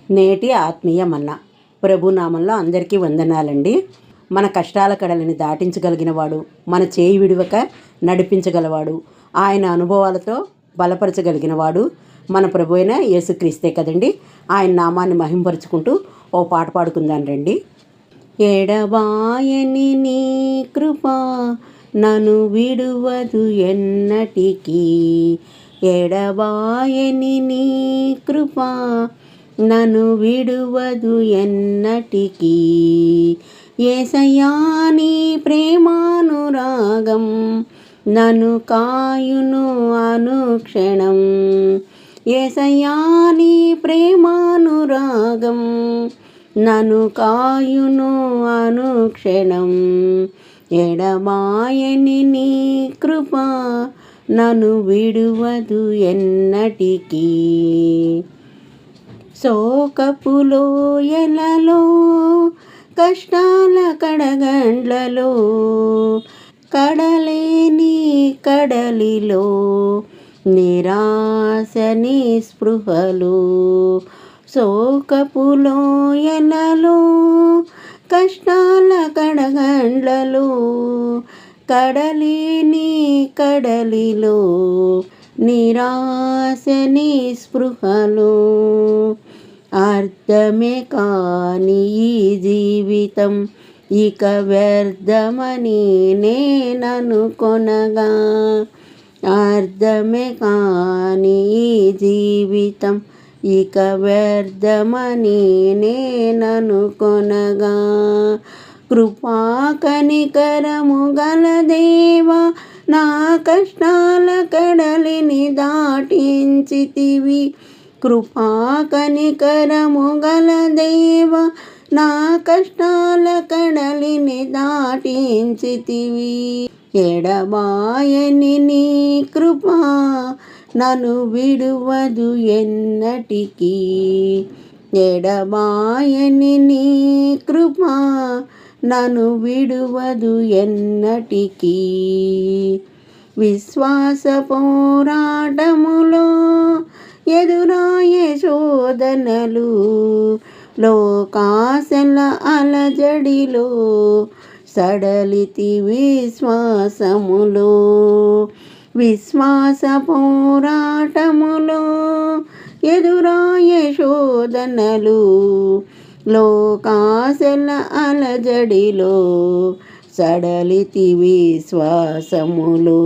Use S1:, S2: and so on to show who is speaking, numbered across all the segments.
S1: నేటి ఆత్మీయ మన్నా. ప్రభునామంలో అందరికీ వందనాలండి. మన కష్టాల కడలని దాటించగలిగినవాడు, మన చేయి విడవక నడిపించగలవాడు, ఆయన అనుభవాలతో బలపరచగలిగినవాడు మన ప్రభు అయిన యేసుక్రీస్తే కదండి. ఆయన నామాన్ని మహింపరుచుకుంటూ ఓ పాట పాడుకుందాం రండి. ఎడబాయని నీ కృప నన్ను విడువదు ఎన్నటికీ, ఎడబాయని నీ కృప నన్ను విడువదు ఎన్నటికీ. యేసయ్యా నీ ప్రేమానురాగం నన్ను కాయును అనుక్షణం, యేసయ్యా నీ ప్రేమానురాగం నన్ను కాయును అనుక్షణం. ఎడబాయని నీ కృప నన్ను విడువదు ఎన్నటికీ. శోకపులో ఎలలో కష్టాల కడగండ్లలో, కడలేని కడలిలో నిరాశ నిస్పృహలు, శోకపులో ఎలలో కష్టాల కడగండ్లలో, కడలేని కడలిలో నిరాశ నిస్పృహలు. అర్థమే కాని ఈ జీవితం ఇక వ్యర్థమని నేననుకొనగా, అర్థమే కాని ఈ జీవితం ఇక వ్యర్థమని నేననుకొనగా, కృపా కనికరము గల దేవా నా కష్టాల కడలిని దాటించితివి, కృపా కనికరము గల దేవా నా కష్టాల కడలిని దాటించితివి. ఎడబాయని నీ కృప నన్ను విడువదు ఎన్నటికీ, ఎడబాయని నీ కృప నన్ను విడువదు ఎన్నటికీ. విశ్వాస పోరాటములో ఎదురాయే శోధనలు, లోకాశల అలజడిలో సడలితి విశ్వాసములో, విశ్వాస పోరాటములో ఎదురాయే శోధనలు, లోకాశల అలజడిలో సడలితి విశ్వాసములో.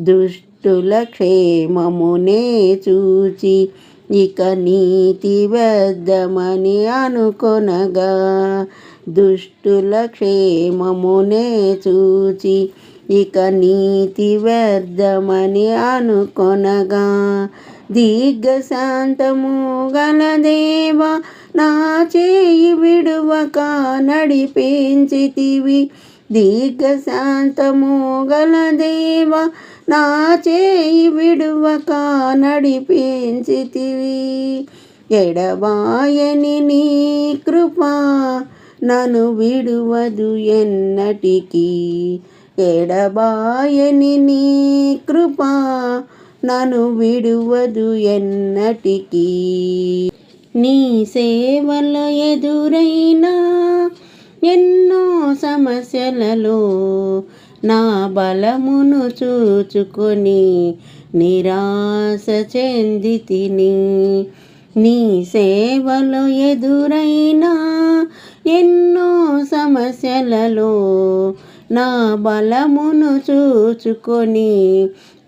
S1: దుష్టుల క్షేమమునే చూచి ఇక నీతి వ్యర్థమని అనుకొనగా, దుష్టుల క్షేమమునే చూచి ఇక నీతి వ్యర్థమని అనుకొనగా, దీర్ఘశాంతము గల దేవా నా చేయి విడువక నడిపించితివి, దీర్ఘశాంతము గల దేవా నా చేయి విడువక నడిపించితివి. ఎడబాయని నీ కృప నన్ను విడువదు ఎన్నటికీ, ఎడబాయని నీ కృప నన్ను విడువదు ఎన్నటికీ. నీ సేవలో ఎదురైన ఎన్నో సమస్యలలో నా బలమును చూచుకొని నిరాశ చెందితిని, నీ సేవలో ఎదురైన ఎన్నో సమస్యలలో నా బలమును చూచుకొని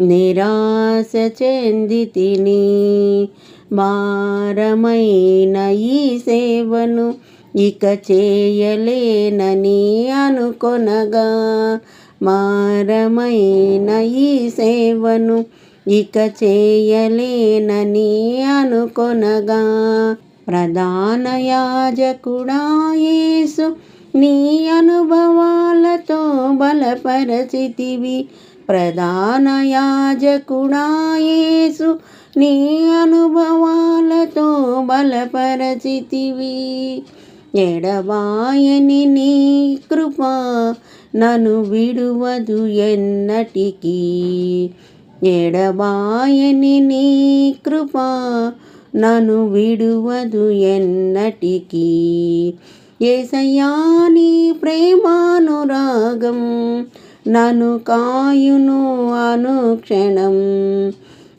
S1: నిరాశ చెందితిని. భారమైన ఈ సేవను ఇక చేయలేనని అనుకొనగా, భారమైన ఈ సేవను ఇక చేయలేనని అనుకొనగా, ప్రధాన యాజకుడా యేసు నీ అనుభవాలతో బలపరచితివి, ప్రధాన యాజకుడా యేసు నీ అనుభవాలతో బలపరచితివి. ఎడబాయని నీ కృప నన్ను విడువదు ఎన్నటికీ, ఎడబాయని నీ కృప నన్ను విడువదు ఎన్నటికీ. యేసయ్యా నీ ప్రేమానురాగం నన్ను కాయును అనుక్షణం.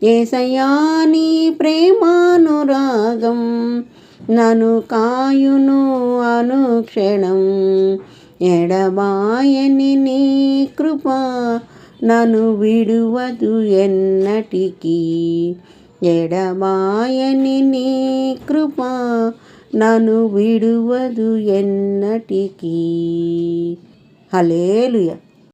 S1: యేసయ్యా నీ ప్రేమానురాగం నన్ను కాయును అనుక్షణం. ఎడబాయని నీ కృప నన్ను విడువదు ఎన్నటికీ. ఎడబాయని నీ కృప నన్ను విడువదు ఎన్నటికీ. హల్లెలూయా.